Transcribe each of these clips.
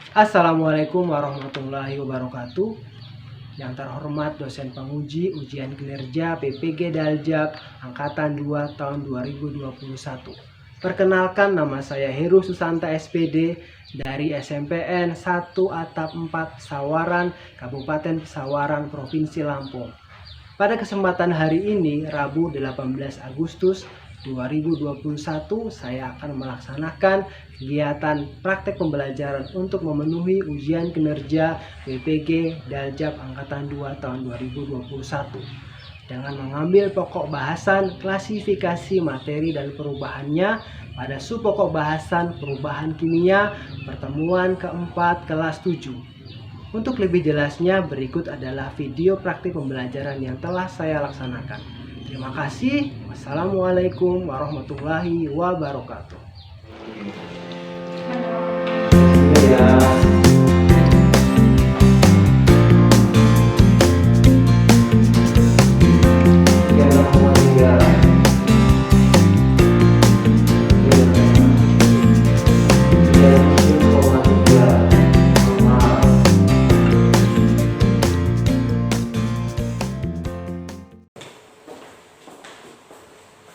Assalamualaikum warahmatullahi wabarakatuh. Yang terhormat dosen penguji ujian kinerja PPG Daljak Angkatan 2 tahun 2021. Perkenalkan, nama saya Heru Susanta SPD dari SMPN 1 Atap 4 Sawaran, Kabupaten Sawaran, Provinsi Lampung. Pada kesempatan hari ini, Rabu 18 Agustus 2021, saya akan melaksanakan kegiatan praktek pembelajaran untuk memenuhi ujian kinerja PPG Daljak Angkatan 2 tahun 2021 dengan mengambil pokok bahasan klasifikasi materi dan perubahannya pada subpokok bahasan perubahan kimia pertemuan keempat kelas 7. Untuk lebih jelasnya, berikut adalah video praktik pembelajaran yang telah saya laksanakan. Terima kasih. Wassalamualaikum warahmatullahi wabarakatuh.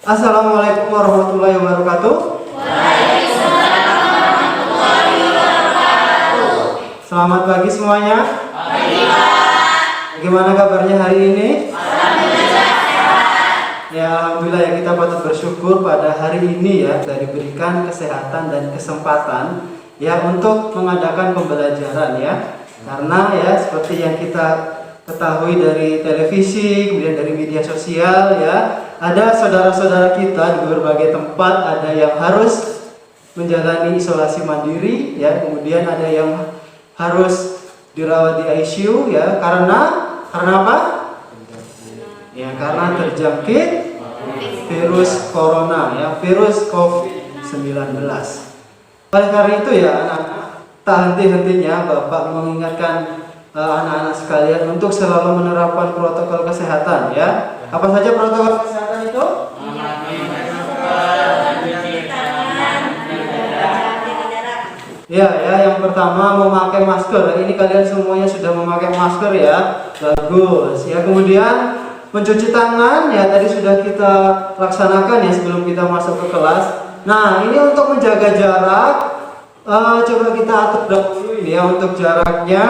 Assalamualaikum warahmatullahi wabarakatuh. Waalaikumsalam warahmatullahi wabarakatuh. Selamat pagi semuanya. Pagi, Pak. Bagaimana kabarnya hari ini? Alhamdulillah sehat. Ya, alhamdulillah ya, kita patut bersyukur pada hari ini ya kita diberikan kesehatan dan kesempatan ya untuk mengadakan pembelajaran ya. Karena ya seperti yang kita ketahui dari televisi, kemudian dari media sosial ya, ada saudara-saudara kita di berbagai tempat, ada yang harus menjalani isolasi mandiri ya, kemudian ada yang harus dirawat di ICU ya, karena apa? Ya, karena terjangkit virus corona ya, virus COVID-19. Oleh karena itu ya, anak-anak, tak henti-hentinya Bapak mengingatkan anak-anak sekalian untuk selalu menerapkan protokol kesehatan ya. Apa saja protokol kesehatan itu? Ya, yang pertama memakai masker. Ini kalian semuanya sudah memakai masker ya. Bagus. Ya, kemudian mencuci tangan ya, tadi sudah kita laksanakan ya sebelum kita masuk ke kelas. Nah, ini untuk menjaga jarak. Coba kita atur dahulu ini ya untuk jaraknya.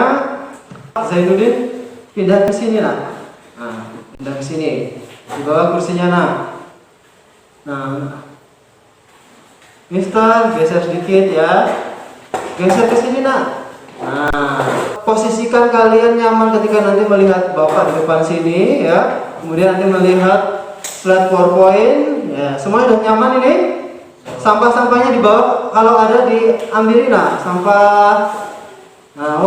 Zainuddin, pindah ke sini nah. Pindah ke sini. Di bawah kursinya nah. Mister, geser sedikit ya. Geser ke sini nak. Posisikan kalian nyaman ketika nanti melihat Bapak di depan sini ya. Kemudian nanti melihat slide PowerPoint ya. Semua sudah nyaman ini? Sampah-sampahnya dibawa, kalau ada diambilin nah, sampah.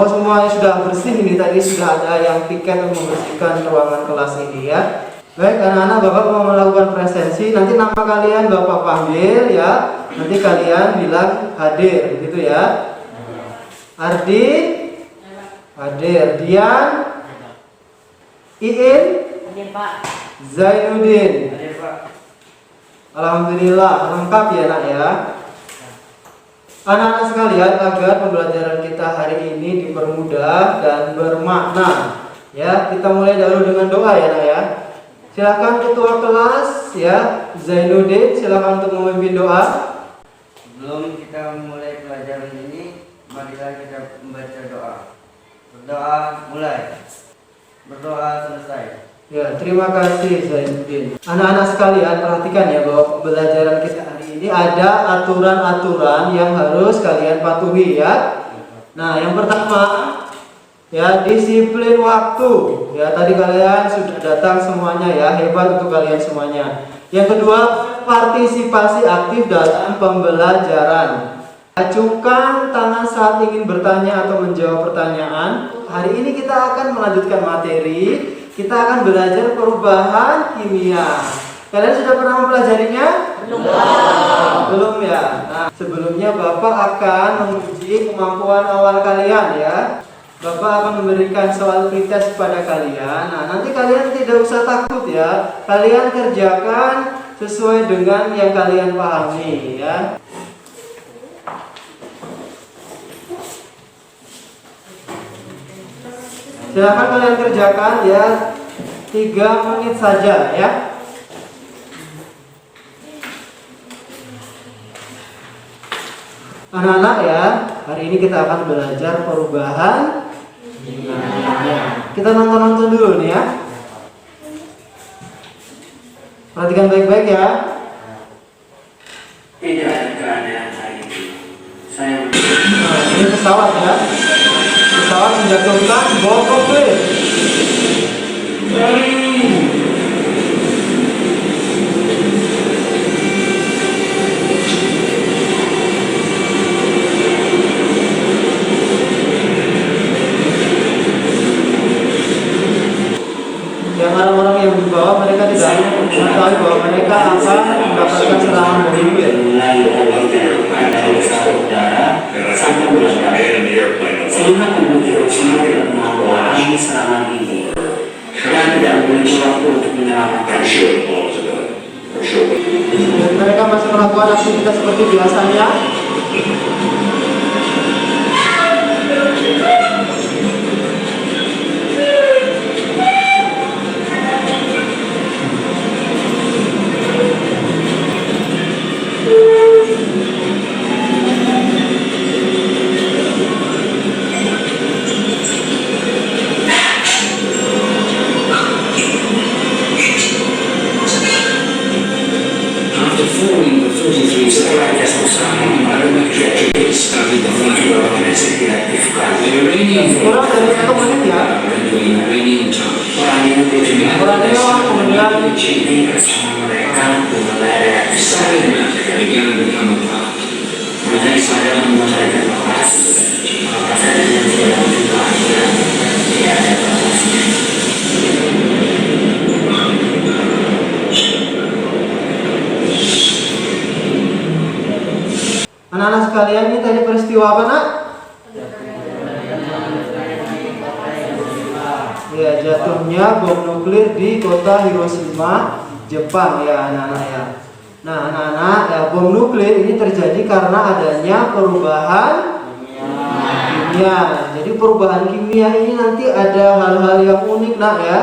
Semuanya sudah bersih ini, tadi sudah ada yang piket untuk membersihkan ruangan kelas ini ya. Baik anak-anak, Bapak mau melakukan presensi, nanti nama kalian Bapak panggil ya. Nanti kalian bilang hadir gitu ya. Ardi, hadir. Dian, Iin, Hadir, Pak. Zainuddin. Hadir, Pak. Alhamdulillah, lengkap ya nak ya. Anak-anak sekalian, agar pembelajaran kita hari ini dipermudah dan bermakna ya, kita mulai dahulu dengan doa ya nak ya. Silakan ketua kelas ya, Zainuddin, silakan untuk memimpin doa. Sebelum kita mulai pelajaran ini, marilah kita membaca doa. Berdoa mulai, berdoa selesai. Ya, terima kasih Zainuddin. Anak-anak sekalian, perhatikan ya bahwa pembelajaran kita hari ini ada aturan-aturan yang harus kalian patuhi ya. Nah, yang pertama ya, disiplin waktu. Ya, tadi kalian sudah datang semuanya ya, hebat untuk kalian semuanya. Yang kedua, partisipasi aktif dalam pembelajaran. Ajukan tangan saat ingin bertanya atau menjawab pertanyaan. Hari ini kita akan melanjutkan materi. Kita akan belajar perubahan kimia. Kalian sudah pernah mempelajarinya? Belum ya. Nah, sebelumnya Bapak akan menguji kemampuan awal kalian ya. Bapak akan memberikan soal pretest kepada kalian. Nah, nanti kalian tidak usah takut ya. Kalian kerjakan sesuai dengan yang kalian pahami ya. Silakan kalian kerjakan ya, 3 menit saja ya. Anak-anak ya, hari ini kita akan belajar perubahan kimia. Kita nonton dulu nih ya. Perhatikan baik-baik ya. Tidak ada keadaan hari ini. Saya Nah, ini pesawat ya. Pesawat menjatuhkan bom nuklir. Yang orang-orang yang di bawah, mereka tidak mengetahui bahwa mereka akan mendapatkan serangan bom nuklir. mulai pada usaha udara sampai meledak. Seluruh penduduk Hiroshima tidak menanggulangi serangan ini dan tidak memiliki waktu untuk menyelamatkan diri. Dan mereka masih melakukan aktivitas seperti biasanya. After forming the 43 separate serangan atomic reactors started the future organisasi diaktifkan. The uranium Kurang dari 1 menit ya. uranium uranium kemudian mencintaikan bersama mereka memulai reaksi saling began to become a part. Menjadi sadar menyelesaikan batas, maka saja yang tidak juga tidak ada batasnya. Anak-anak sekalian, ini tadi peristiwa apa nak? Ya, jatuhnya bom nuklir di kota Hiroshima, Jepang ya anak-anak ya. Nah anak-anak ya, bom nuklir ini terjadi karena adanya perubahan kimia. Jadi perubahan kimia ini nanti ada hal-hal yang unik nak ya.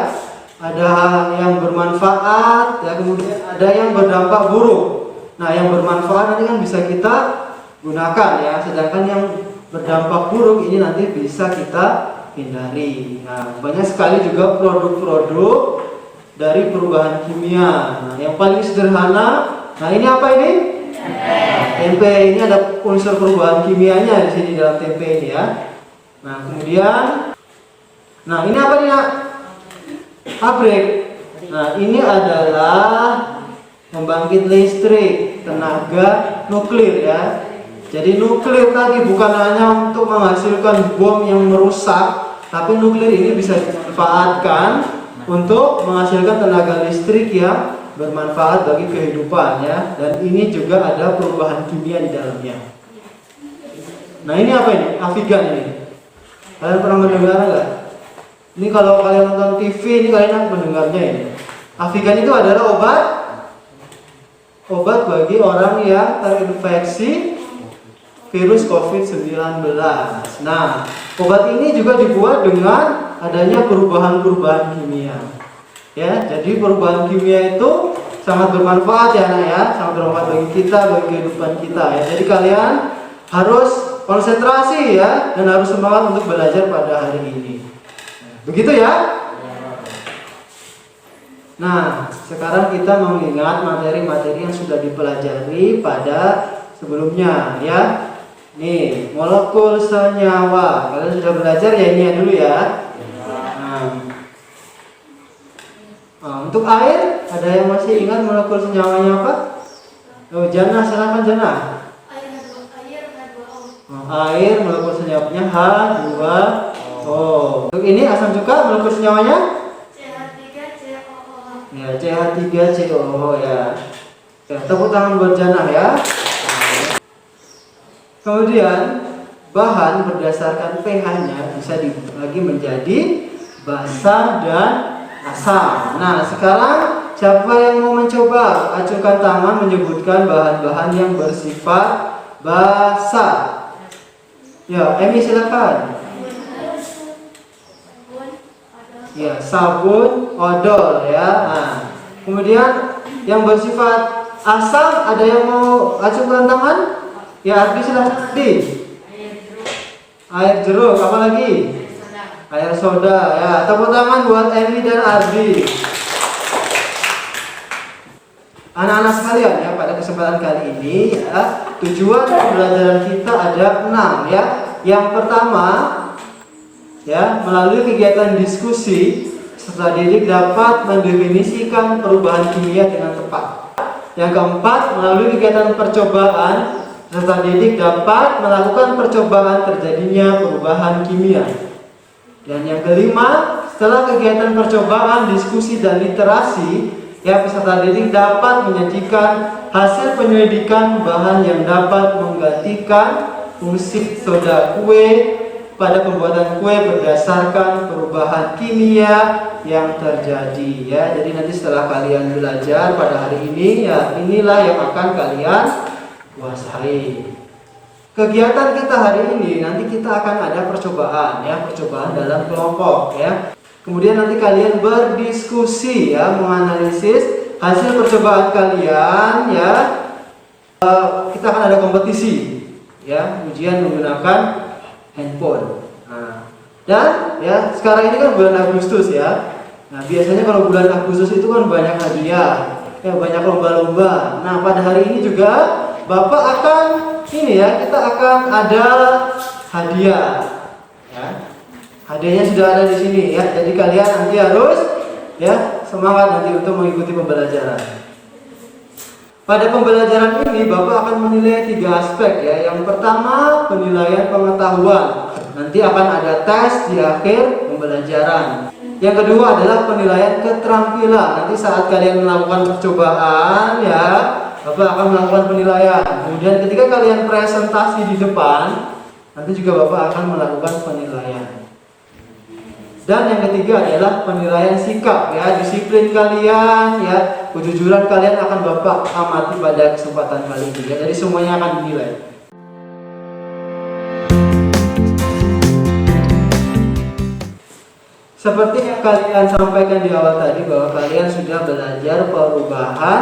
Ada hal yang bermanfaat ya, kemudian ada yang berdampak buruk. Nah yang bermanfaat nanti kan bisa kita gunakan ya, sedangkan yang berdampak buruk ini nanti bisa kita hindari. Nah, banyak sekali juga produk-produk dari perubahan kimia. Nah, yang paling sederhana, nah ini apa ini? Tempe. Ini ada unsur perubahan kimianya di sini dalam tempe ini ya. Nah, kemudian, nah ini apa nih nak? Pabrik. Nah, ini adalah pembangkit listrik tenaga nuklir ya. Jadi nuklir tadi bukan hanya untuk menghasilkan bom yang merusak, tapi nuklir ini bisa dimanfaatkan untuk menghasilkan tenaga listrik yang bermanfaat bagi kehidupan ya. Dan ini juga ada perubahan kimia di dalamnya. Nah ini apa ini? Afigan ini. Kalian pernah mendengar nggak? Ini kalau kalian nonton TV ini kalian akan mendengarnya ini. Afigan itu adalah obat bagi orang yang terinfeksi virus COVID-19. Nah, obat ini juga dibuat dengan adanya perubahan-perubahan kimia. Ya, jadi perubahan kimia itu sangat bermanfaat ya, Nak ya, sangat bermanfaat bagi kita, bagi kehidupan kita ya. Jadi kalian harus konsentrasi ya dan harus semangat untuk belajar pada hari ini. Begitu ya? Nah, sekarang kita mengingat materi-materi yang sudah dipelajari pada sebelumnya ya. Nih, molekul senyawa. Kalian sudah belajar ya ini ya dulu ya. Nah, untuk air, ada yang masih ingat molekul senyawanya apa? Oh, Jana, silakan Jana. Air, molekul senyawanya H2O. Untuk ini asam cuka, molekul senyawanya? Ya, CH3COO ya. Ya, tepuk tangan buat Jana ya. Kemudian bahan berdasarkan pH-nya bisa dibagi menjadi basa dan asam. Nah, sekarang siapa yang mau mencoba? Acungkan tangan menyebutkan bahan-bahan yang bersifat basa. Ya, Emi silakan. Ya, sabun odol ya. Nah, kemudian yang bersifat asam, ada yang mau acungkan tangan? Ya, Ardi silahkan Ardi. Air jeruk, apa lagi? Air soda ya. Tepuk tangan buat Emi dan Ardi. Anak-anak sekalian ya, pada kesempatan kali ini ya, tujuan pembelajaran kita ada 6 ya. Yang pertama ya, melalui kegiatan diskusi, peserta didik dapat mendefinisikan perubahan kimia dengan tepat. Yang keempat, melalui kegiatan percobaan, peserta didik dapat melakukan percobaan terjadinya perubahan kimia. Dan yang kelima, setelah kegiatan percobaan, diskusi dan literasi, ya, peserta didik dapat menyajikan hasil penyelidikan bahan yang dapat menggantikan fungsi soda kue pada pembuatan kue berdasarkan perubahan kimia yang terjadi ya. Jadi nanti setelah kalian belajar pada hari ini ya, inilah yang akan kalian kuasai. Kegiatan kita hari ini nanti kita akan ada percobaan ya, percobaan dalam kelompok ya. Kemudian nanti kalian berdiskusi ya, menganalisis hasil percobaan kalian ya. Kita akan ada kompetisi ya, ujian menggunakan handphone. Nah, dan ya sekarang ini kan bulan Agustus ya. Nah, biasanya kalau bulan Agustus itu kan banyak hadiah, ya banyak lomba-lomba. Nah, pada hari ini juga Bapak akan ini ya, kita akan ada hadiah. Ya. Hadiahnya sudah ada di sini ya. Jadi kalian nanti harus ya semangat nanti untuk mengikuti pembelajaran. Pada pembelajaran ini Bapak akan menilai 3 aspek ya. Yang pertama, penilaian pengetahuan. Nanti akan ada tes di akhir pembelajaran. Yang kedua adalah penilaian keterampilan. Nanti saat kalian melakukan percobaan ya, Bapak akan melakukan penilaian. Kemudian ketika kalian presentasi di depan, nanti juga Bapak akan melakukan penilaian. Dan yang ketiga adalah penilaian sikap ya, disiplin kalian ya, kejujuran kalian akan Bapak amati pada kesempatan kali ini ya. Jadi semuanya akan dinilai. Seperti yang kalian sampaikan di awal tadi bahwa kalian sudah belajar perubahan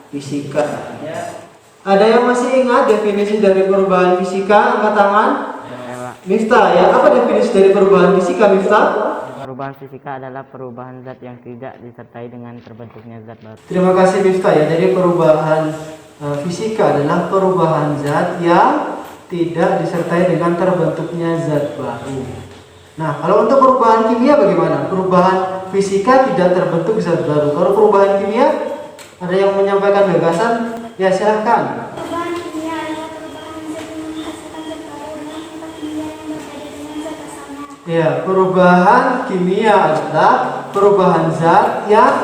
fisika ya. Ada yang masih ingat definisi dari perubahan fisika? Angkat tangan. Miftah ya, apa definisi dari perubahan fisika Miftah? Perubahan fisika adalah perubahan zat yang tidak disertai dengan terbentuknya zat baru. Terima kasih Miftah ya. Jadi perubahan fisika adalah perubahan zat yang tidak disertai dengan terbentuknya zat baru. Nah, kalau untuk perubahan kimia bagaimana? Perubahan fisika tidak terbentuk zat baru. Kalau perubahan kimia, ada yang menyampaikan gagasan? Ya silahkan. Perubahan kimia adalah perubahan zat yang menghasilkan zat baru dengan sifat kimia yang berbeda dengan zat asalnya. Ya, perubahan kimia adalah perubahan zat yang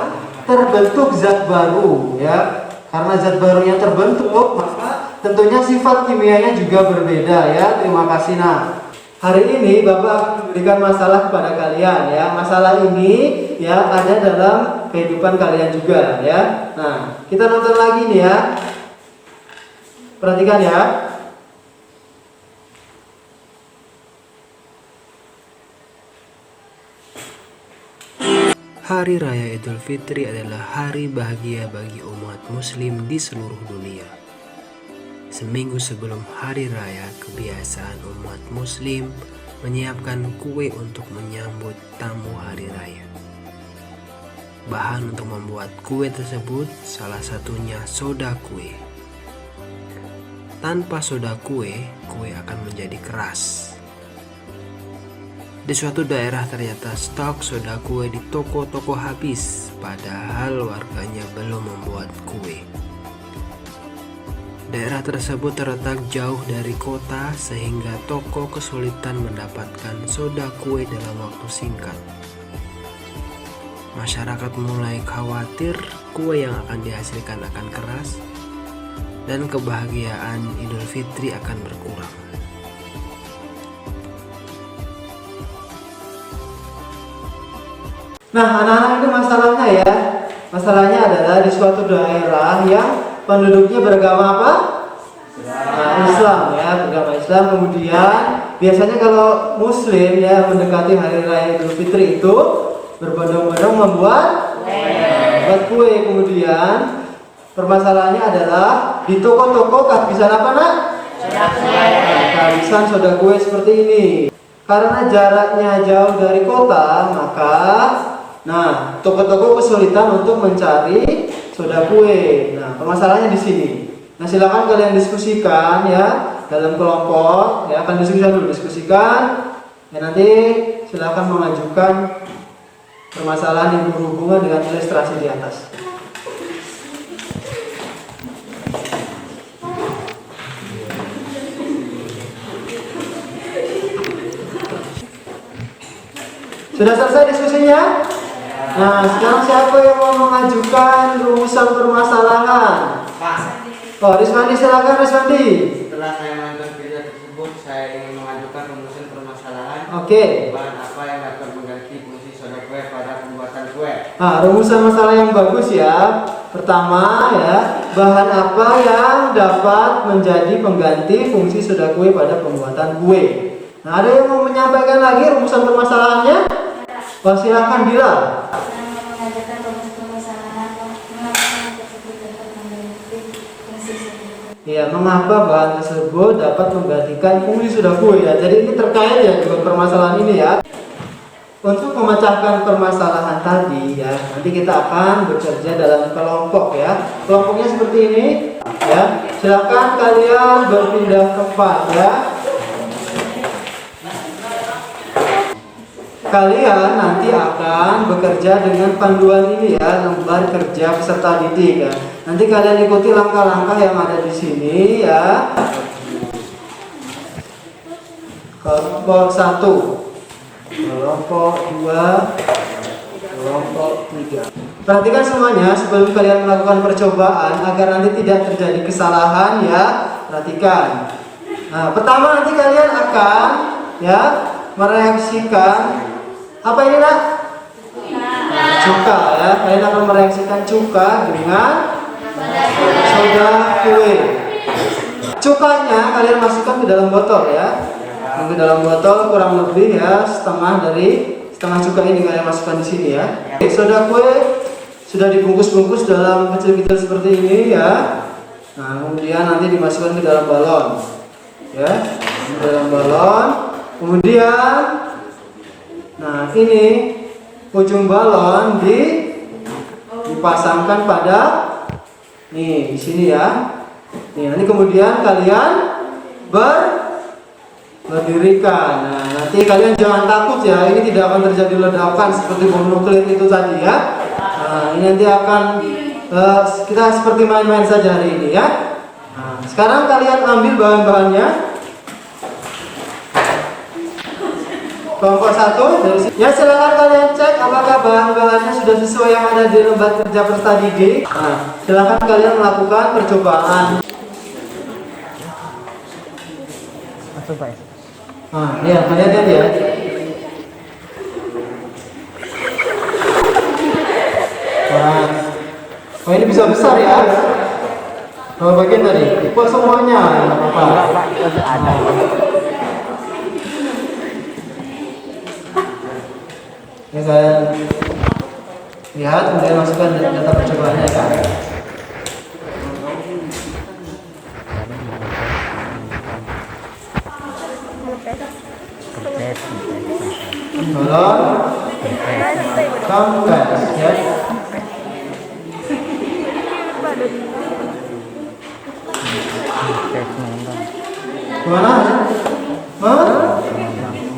terbentuk zat baru ya. Karena zat baru yang terbentuk, maka tentunya sifat kimianya juga berbeda ya. Terima kasih. Nah, hari ini Bapak akan memberikan masalah kepada kalian ya. Masalah ini ya ada dalam kehidupan kalian juga ya. Nah, kita nonton lagi nih ya. Perhatikan ya. Hari Raya Idul Fitri adalah hari bahagia bagi umat muslim di seluruh dunia. Seminggu sebelum hari raya, kebiasaan umat muslim menyiapkan kue untuk menyambut tamu hari raya. Bahan untuk membuat kue tersebut salah satunya soda kue. Tanpa soda kue, kue akan menjadi keras. Di suatu daerah ternyata stok soda kue di toko-toko habis, padahal warganya belum membuat kue. Daerah tersebut terletak jauh dari kota sehingga toko kesulitan mendapatkan soda kue dalam waktu singkat. Masyarakat mulai khawatir kue yang akan dihasilkan akan keras dan kebahagiaan Idul Fitri akan berkurang. Nah, anak-anak itu masalahnya ya. Masalahnya adalah di suatu daerah yang penduduknya beragama apa? Nah, Islam ya, beragama Islam. Kemudian biasanya kalau Muslim ya mendekati hari raya Idul Fitri itu Berbondong-bondong membuat kue. Kemudian permasalahannya adalah di toko-toko kehabisan apa nak? Kehabisan soda kue seperti ini. Karena jaraknya jauh dari kota, maka toko-toko kesulitan untuk mencari soda kue. Nah, permasalahannya di sini. Nah, silakan kalian diskusikan ya dalam kelompok. Ya, akan diskusikan. Ya, nanti silakan mengajukan permasalahan yang berhubungan dengan ilustrasi di atas. Sudah selesai diskusinya? Nah, sekarang siapa yang mau mengajukan rumusan permasalahan? Oh, Rismandi, silakan Rismandi. Setelah saya menonton video tersebut, saya ingin mengajukan rumusan permasalahan. Oke. Bahan apa yang dapat mengganti fungsi soda kue pada pembuatan kue? Nah, rumusan masalah yang bagus ya. Pertama ya, bahan apa yang dapat menjadi pengganti fungsi soda kue pada pembuatan kue? Nah, ada yang mau menyampaikan lagi rumusan permasalahannya? Oh, silakan Bila. Mengajarkan rumus permasalahan mengapa bahan tersebut dapat mengganti fungsi seperti Ya, mengapa bahan tersebut dapat menggantikan fungsi soda kue ya. Jadi ini terkait ya dengan permasalahan ini ya. Untuk memecahkan permasalahan tadi ya, nanti kita akan bekerja dalam kelompok ya. Kelompoknya seperti ini ya. Silakan kalian berpindah tempat ya. Kalian nanti akan bekerja dengan panduan ini ya, lembar kerja peserta didik ya. Nanti kalian ikuti langkah-langkah yang ada di sini ya. Kelompok 1, kelompok 2, kelompok 3. Perhatikan semuanya sebelum kalian melakukan percobaan agar nanti tidak terjadi kesalahan ya. Perhatikan. Nah, pertama nanti kalian akan ya mereaksikan apa ini nak? Cuka ya. Kalian akan mereaksikan cuka dengan soda kue. Cukanya kalian masukkan ke dalam botol ya. Ke dalam botol kurang lebih ya setengah cuka ini kalian masukkan di sini ya. Soda kue sudah dibungkus-bungkus dalam kecil-kecil seperti ini ya. Nah, kemudian nanti dimasukkan ke dalam balon ya. Ke dalam balon. Kemudian ini ujung balon dipasangkan pada di sini ya. Nanti kemudian kalian berdirikan. Nah, nanti kalian jangan takut ya. Ini tidak akan terjadi ledakan seperti bom nuklir itu tadi ya. Nah, ini nanti akan kita seperti main-main saja hari ini ya. Nah, sekarang kalian ambil bahan-bahannya. Kelompok 1 dari sini. Ya, silakan kalian cek apakah bahan-bahannya sudah sesuai yang ada di lembar kerja peserta didik. Nah, silakan kalian melakukan percobaan. Ya, kalian lihat ya. Oh, ini bisa besar ya. Kalau bagian tadi, kok semuanya? Apa? Ya, kalian lihat, kemudian masukkan data percobaannya ya. Tolong kampes ya. Gimana?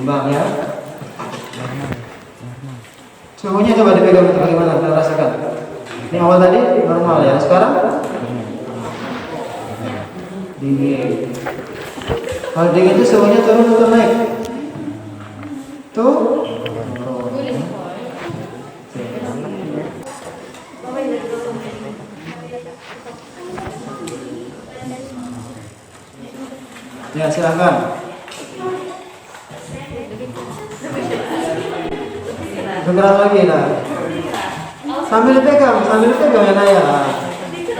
Bang ya. Suhunya coba dipegang bagaimana? Kita rasakan. Ini awal tadi normal ya. Sekarang dingin. Kalau dingin itu suhunya turun atau naik? Tuh. Ya, silakan. Bergerak lagi nah. Sambil dipegang ya Naya.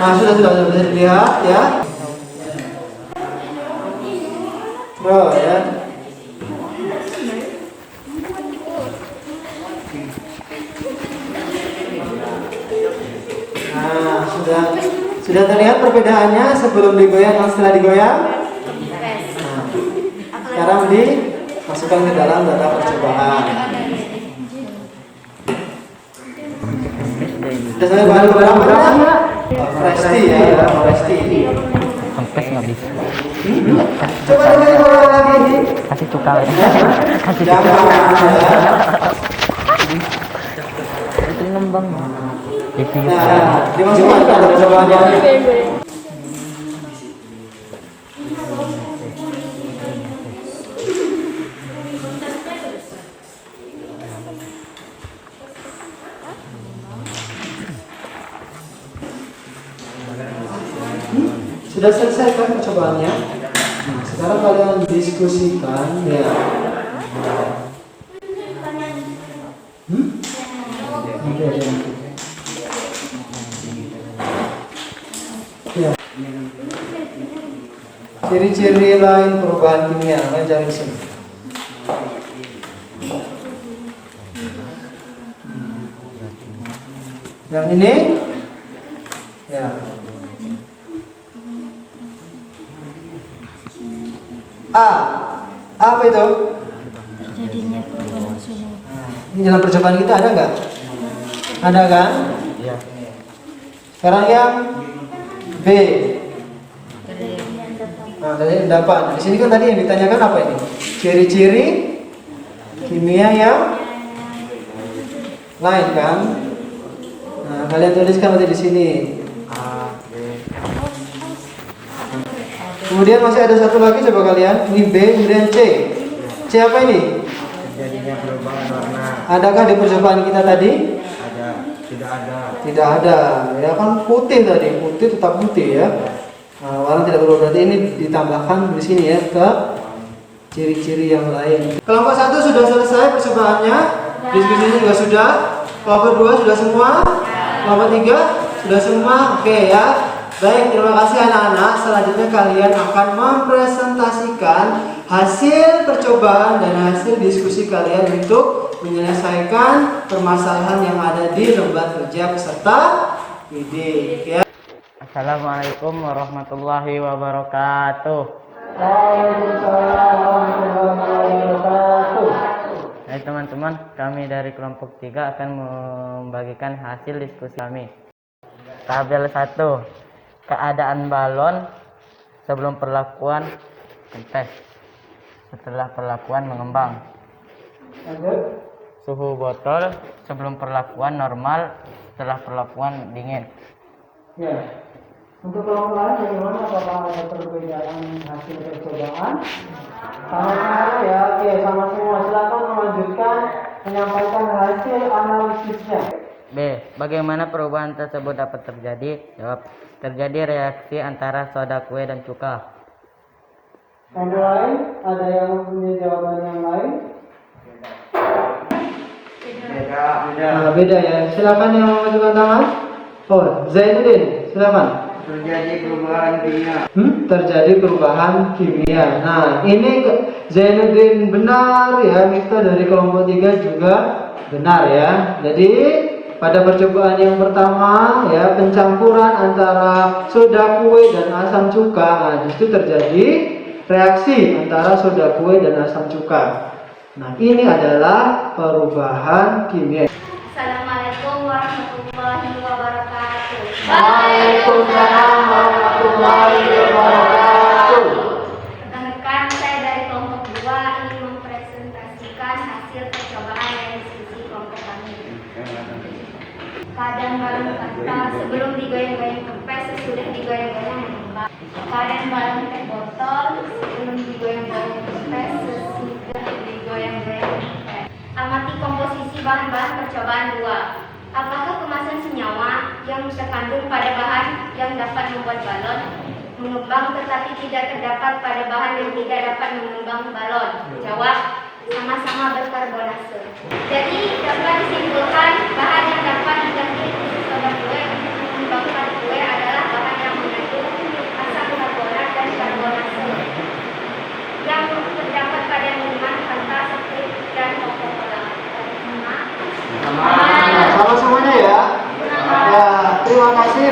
Nah, sudah bisa dilihat ya. Oh ya. Sudah terlihat perbedaannya sebelum digoyang dan setelah digoyang? Nah, sekarang dimasukkan ke dalam data percobaan. Sudah sampai bahan berapa? Presti ya, Presti. Kempes nggak bisa. Coba digoyang lagi. Kasih cuka. Kasih Jangan ya. itu ngembang. Nah, dimasukkan ke dalam percobaannya. Sudah selesai kan percobaannya? Nah, sekarang kalian diskusikan ya. Oke. Ya. Ciri-ciri lain perubahan kimia, kalian cari di sini. Yang ini, ya. Apa itu? Jadinya perubahan suhu. Ini dalam percobaan kita ada nggak? Ada kan? Iya. Sekarang yang B. Nah, tadi endapan. Di sini kan tadi yang ditanyakan apa ini? Ciri-ciri kimia yang lain kan? Nah, kalian tuliskan nanti di sini. A, B. Kemudian masih ada satu lagi, coba kalian. Ini B, kemudian C. C apa ini? Terjadinya perubahan warna. Adakah di percobaan kita tadi? Ada, tidak ada. Tidak ada. Ya kan putih tadi, putih tetap putih ya. Nah, warna tidak berubah, berarti ini ditambahkan di sini ya ke ciri-ciri yang lain. Kelompok 1 sudah selesai percobaannya, diskusinya juga sudah. Kelompok 2 sudah semua. Kelompok 3 sudah semua. Oke ya. Baik, terima kasih anak-anak. Selanjutnya kalian akan mempresentasikan hasil percobaan dan hasil diskusi kalian untuk menyelesaikan permasalahan yang ada di lembar kerja peserta didik ya. Assalamualaikum warahmatullahi wabarakatuh. Waalaikumsalam warahmatullahi wabarakatuh. Hai teman-teman, kami dari kelompok 3 akan membagikan hasil diskusi kami. Tabel 1. Keadaan balon sebelum perlakuan kempes, setelah perlakuan mengembang. Suhu botol sebelum perlakuan normal, setelah perlakuan dingin. Ya. Untuk kelompok lain bagaimana? Apakah ada perbedaan hasil percobaan? Sama-sama ya. Oke, sama semua. Silakan melanjutkan menyampaikan hasil analisisnya. B. Bagaimana perubahan tersebut dapat terjadi? Jawab. Terjadi reaksi antara soda kue dan cuka. Yang lain, ada yang mempunyai jawaban yang lain? Beda. Beda ya. Silakan yang mengajukan tangan. Oh, Zainuddin, silakan. Terjadi perubahan kimia. Terjadi perubahan kimia. Nah, ini Zainuddin benar ya. Miftah dari kelompok 3 juga benar ya. Jadi pada percobaan yang pertama ya, pencampuran antara soda kue dan asam cuka, nah, disitu terjadi reaksi antara soda kue dan asam cuka. Nah, ini adalah perubahan kimia. Assalamualaikum warahmatullahi wabarakatuh. Waalaikumsalam warahmatullahi wabarakatuh. Rekan-rekan, saya dari kelompok 2 ingin mempresentasikan hasil percobaan dan diskusi kelompok kami. Keadaan balon kata sebelum digoyang-goyang kempes, sesudah digoyang-goyang mengembang. Keadaan balon teh botol sebelum digoyang-goyang kempes, sesudah digoyang-goyang kempes. Amati komposisi bahan-bahan percobaan 2. Apakah kemasan senyawa yang terkandung pada bahan yang dapat membuat balon mengembang tetapi tidak terdapat pada bahan yang tidak dapat mengembang balon? Jawab, sama-sama berkarbonase. Jadi dapat disimpulkan bahan yang dapat diganti khusus soda kue untuk mengembangkan kue adalah bahan yang mengandung asam karbonat dan karbonase yang terdapat pada minuman Fanta, Sprite, dan Coca-Cola. Sama semuanya ya. Ya, terima kasih.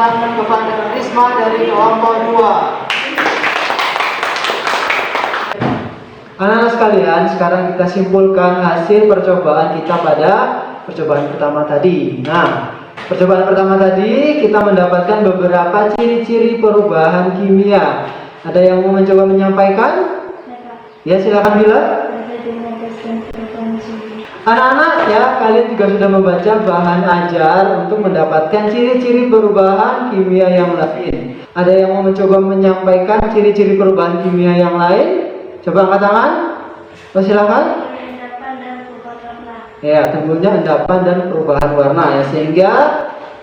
tangan kepada Risma dari kelompok 2. Anak-anak sekalian, sekarang kita simpulkan hasil percobaan kita pada percobaan pertama tadi. Nah, percobaan pertama tadi kita mendapatkan beberapa ciri-ciri perubahan kimia. Ada yang mau mencoba menyampaikan? Ya, silakan Bila. Anak-anak ya, kalian juga sudah membaca bahan ajar untuk mendapatkan ciri-ciri perubahan kimia yang lain. Ada yang mau mencoba menyampaikan ciri-ciri perubahan kimia yang lain? Coba angkat tangan. Oh, silakan. Ya, timbulnya endapan dan perubahan warna ya, sehingga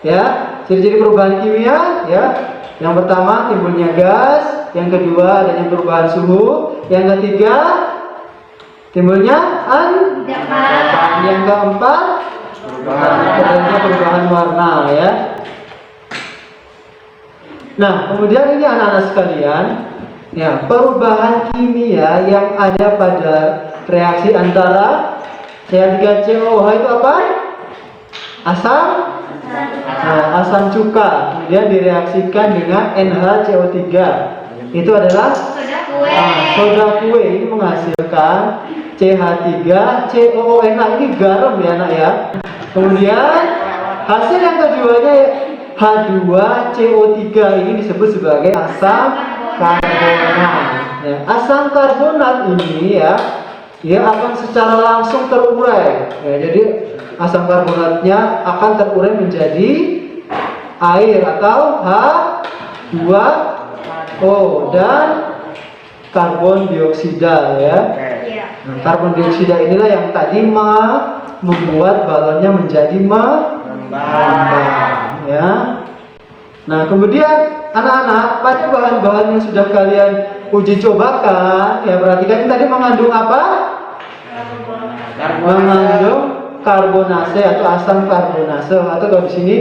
ya ciri-ciri perubahan kimia ya. Yang pertama timbulnya gas, yang kedua adanya perubahan suhu, yang ketiga timbulnya endapan, yang keempat adanya perubahan warna ya. Nah, kemudian ini anak-anak sekalian, ya, perubahan kimia yang ada pada reaksi antara CH3COOH itu apa? Asam? Nah, asam cuka. Kemudian direaksikan dengan NaCO3. Itu adalah soda kue. Ini menghasilkan CH3COOH. Nah, ini garam ya anak ya. Kemudian hasil yang keduanya H2CO3. Ini disebut sebagai asam karbonat. Ya, asam karbonat ini ya, dia akan secara langsung terurai. Ya, jadi asam karbonatnya akan terurai menjadi air atau H2O dan karbon dioksida ya. Nah, karbon dioksida inilah yang tadi membuat balonnya menjadi mengembang ya. Nah, kemudian anak-anak, pada bahan-bahan yang sudah kalian uji cobakan, ya perhatikan ini tadi mengandung apa? Mengandung karbonase atau asam karbonase, atau kalau di sini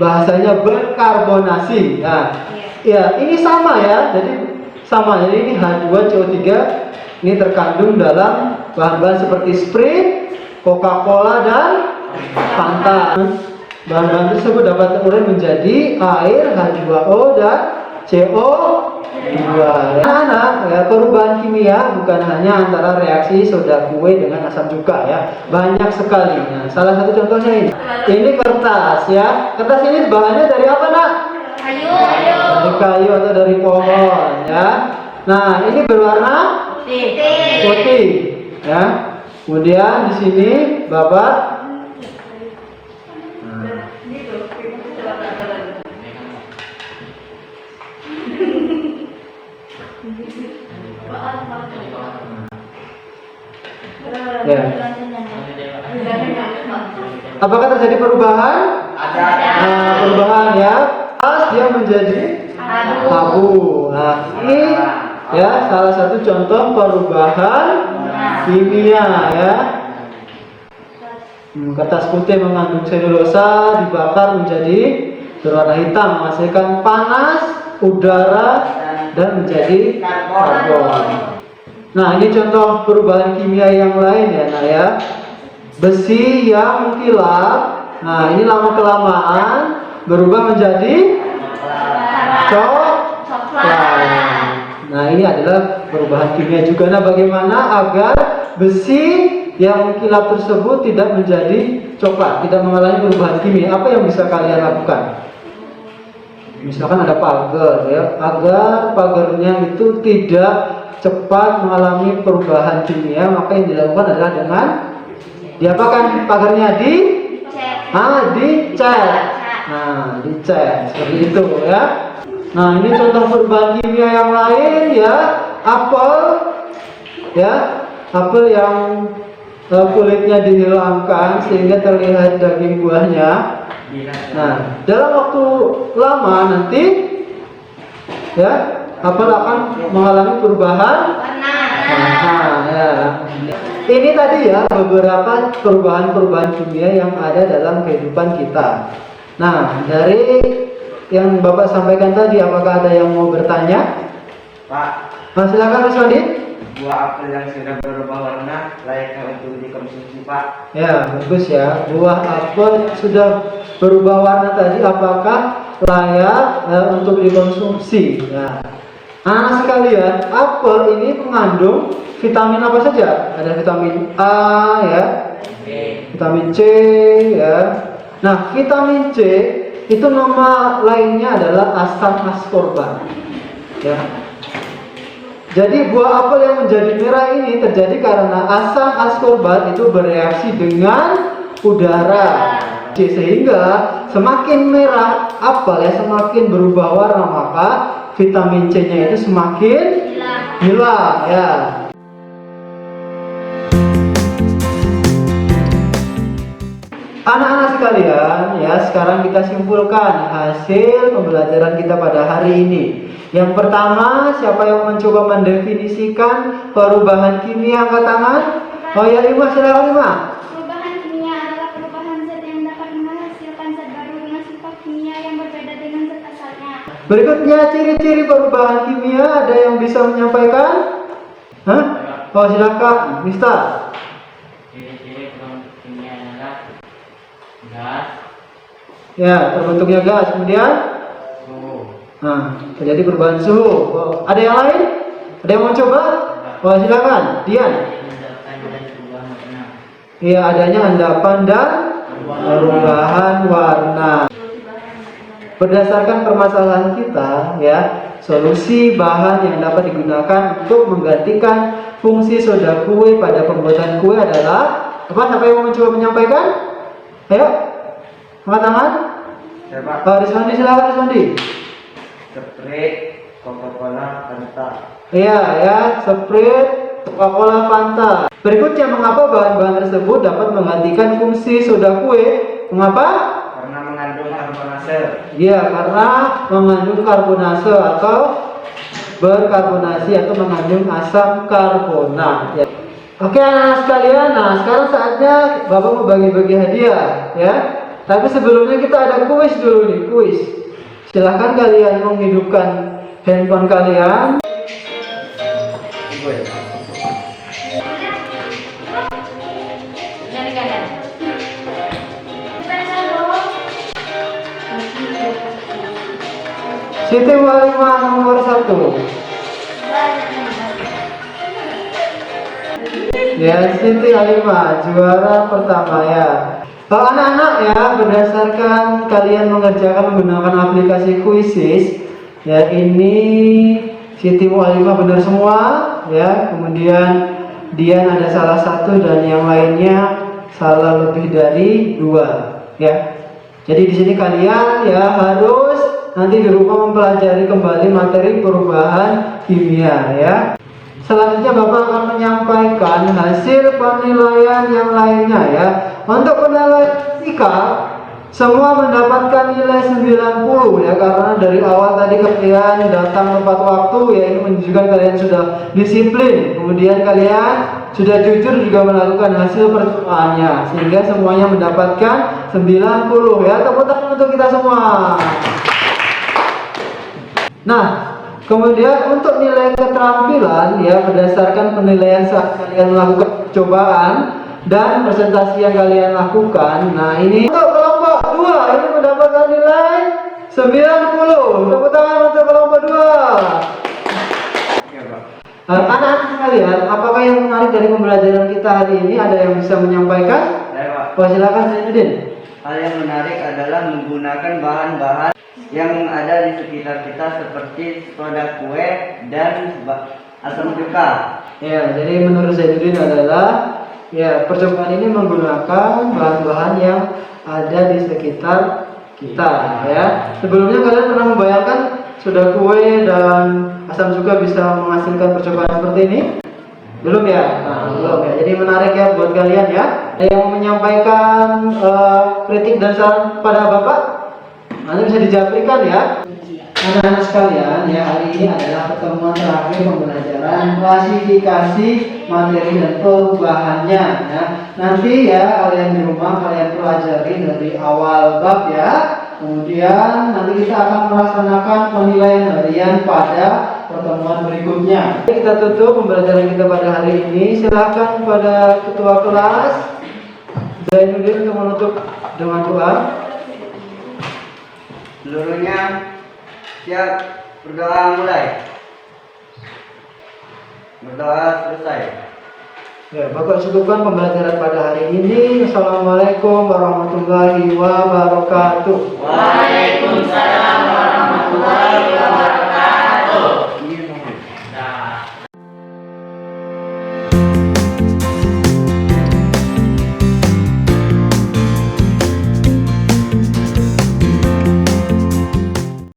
bahasanya berkarbonasi. Nah, ya ini sama ya, jadi sama. Jadi ini H2CO3 ini terkandung dalam bahan-bahan seperti Sprite, Coca-Cola dan Fanta. Bahan-bahan tersebut dapat terurai menjadi air, H2O dan CO2. Anak-anak, ya, perubahan kimia bukan hanya antara reaksi soda kue dengan asam cuka ya, banyak sekali. Nah, salah satu contohnya ini. Ini kertas ya. Kertas ini bahannya dari apa nak? Kayu. Dari kayu atau dari pohon ya. Nah, ini berwarna putih ya. Kemudian di sini Bapak ya. Apakah terjadi perubahan? Nah, perubahan ya. Pas dia menjadi abu. Nah, ini ya salah satu contoh perubahan kimia ya. Kertas putih mengandung selulosa dibakar menjadi berwarna hitam, menghasilkan panas, udara dan menjadi karbon. Nah, ini contoh perubahan kimia yang lain ya, nah ya. Besi yang mengkilap. Nah, ini lama kelamaan berubah menjadi coklat. Nah, ini adalah perubahan kimia juga. Nah, bagaimana agar besi yang mengkilap tersebut tidak menjadi coklat, tidak mengalami perubahan kimia? Apa yang bisa kalian lakukan? Misalkan ada pagar ya, agar pagarnya itu tidak cepat mengalami perubahan kimia, maka yang dilakukan adalah dengan diapakan pagarnya? Dicat. Nah, dicat seperti itu ya. Nah, ini contoh perubahan kimia yang lain ya. Apel ya, apel yang kulitnya dihilangkan sehingga terlihat daging buahnya. Nah, dalam waktu lama nanti ya, apel akan mengalami perubahan warna ya. Ini tadi ya beberapa perubahan-perubahan kimia yang ada dalam kehidupan kita. Nah, dari yang Bapak sampaikan tadi, apakah ada yang mau bertanya? Pak, Silakan Mas Wandi. buah apel yang sudah berubah warna layaknya untuk dikonsumsi Pak. Ya, bagus ya. Buah apel sudah berubah warna tadi, apakah layak untuk dikonsumsi. Nah, anak-anak sekalian, apel ini mengandung vitamin apa saja? Ada vitamin A ya, vitamin C ya. Nah, vitamin C itu nama lainnya adalah asam ascorbat ya. Jadi buah apel yang menjadi merah ini terjadi karena asam ascorbat itu bereaksi dengan udara, sehingga semakin merah apel ya, semakin berubah warna, maka vitamin C-nya itu semakin hilang ya. Anak-anak sekalian ya, sekarang kita simpulkan hasil pembelajaran kita pada hari ini. Yang pertama, siapa yang mencoba mendefinisikan perubahan kimia? Angkat tangan. Oh ya, Ima, silakan Ima. Perubahan kimia adalah perubahan zat yang dapat menghasilkan zat baru dengan sifat kimia yang berbeda dengan zat asalnya. Berikutnya, ciri-ciri perubahan kimia, ada yang bisa menyampaikan? Hah? Oh, silakan, Mister. Ciri-ciri perubahan kimia adalah gas, Ya, terbentuknya gas, kemudian suhu, nah, terjadi perubahan suhu. Oh, ada yang lain? Ada yang mau coba? Oh, silakan, Dian. endapan dan perubahan warna. Iya, adanya endapan dan perubahan warna. Berdasarkan permasalahan kita, ya, solusi bahan yang dapat digunakan untuk menggantikan fungsi soda kue pada pembuatan kue adalah apa? Siapa yang mau mencoba menyampaikan? Ayo, angkat tangan. Siapa? Oh, Rizwandi, silakan Rizwandi. Sprite, Coca-Cola, Fanta. Iya, ya, Sprite, Coca-Cola, Fanta. Berikutnya, mengapa bahan-bahan tersebut dapat menggantikan fungsi soda kue? Mengapa? Karena mengandung karbonase. Iya, karena mengandung karbonase atau berkarbonasi atau mengandung asam karbonat. Ya. Oke, anak-anak sekalian, nah sekarang saatnya Bapak mau bagi-bagi hadiah, ya. Tapi sebelumnya kita ada kuis dulu nih, kuis. Silahkan kalian menghidupkan handphone kalian. Siti Walimah nomor 1. Ya, Siti Halimah juara pertama ya. Kalau anak-anak ya, berdasarkan kalian mengerjakan menggunakan aplikasi Quizizz, ya ini Siti Halimah benar semua ya. Kemudian Dian ada salah satu dan yang lainnya salah lebih dari 2 ya. Jadi di sini kalian ya harus nanti di rumah mempelajari kembali materi perubahan kimia ya. Selanjutnya Bapak akan menyampaikan hasil penilaian yang lainnya ya. Untuk penilaian sikap semua mendapatkan nilai 90 ya, karena dari awal tadi kalian datang tepat waktu ya, ini menunjukkan kalian sudah disiplin. Kemudian kalian sudah jujur juga melakukan hasil percobaannya, sehingga semuanya mendapatkan 90 ya. Tepuk tangan untuk kita semua. Nah, kemudian untuk nilai keterampilan ya, berdasarkan penilaian saat kalian melakukan percobaan dan presentasi yang kalian lakukan. Nah, ini untuk kelompok 2 ini mendapatkan nilai 90. Tepuk tangan untuk kelompok 2. Anak-anak sekalian, apakah yang menarik dari pembelajaran kita hari ini? Ada yang bisa menyampaikan? Ya, Pak. Oh, silakan Zainuddin. Hal yang menarik adalah menggunakan bahan-bahan yang ada di sekitar kita seperti soda kue dan asam cuka. Ya, jadi menurut Zainuddin adalah ya, percobaan ini menggunakan bahan-bahan yang ada di sekitar kita ya. Sebelumnya kalian pernah membayangkan soda kue dan asam cuka bisa menghasilkan percobaan seperti ini? Belum ya? Nah, belum ya. Jadi menarik ya buat kalian ya. Ada yang mau menyampaikan kritik dan saran pada Bapak? Nanti bisa dijaprikan ya. Anak-anak sekalian ya, hari ini adalah pertemuan terakhir pembelajaran klasifikasi materi dan perubahannya ya. Nanti ya kalian di rumah kalian pelajari dari awal bab ya. Kemudian nanti kita akan melaksanakan penilaian harian pada pertemuan berikutnya. Kita tutup pembelajaran kita pada hari ini. Silakan kepada ketua kelas Zainuddin untuk menutup dengan doa. Seluruhnya siap berdoa mulai. Berdoa selesai. Ya, Bapak cukupkan pembelajaran pada hari ini. Assalamualaikum warahmatullahi wabarakatuh. Waalaikumsalam warahmatullahi wabarakatuh.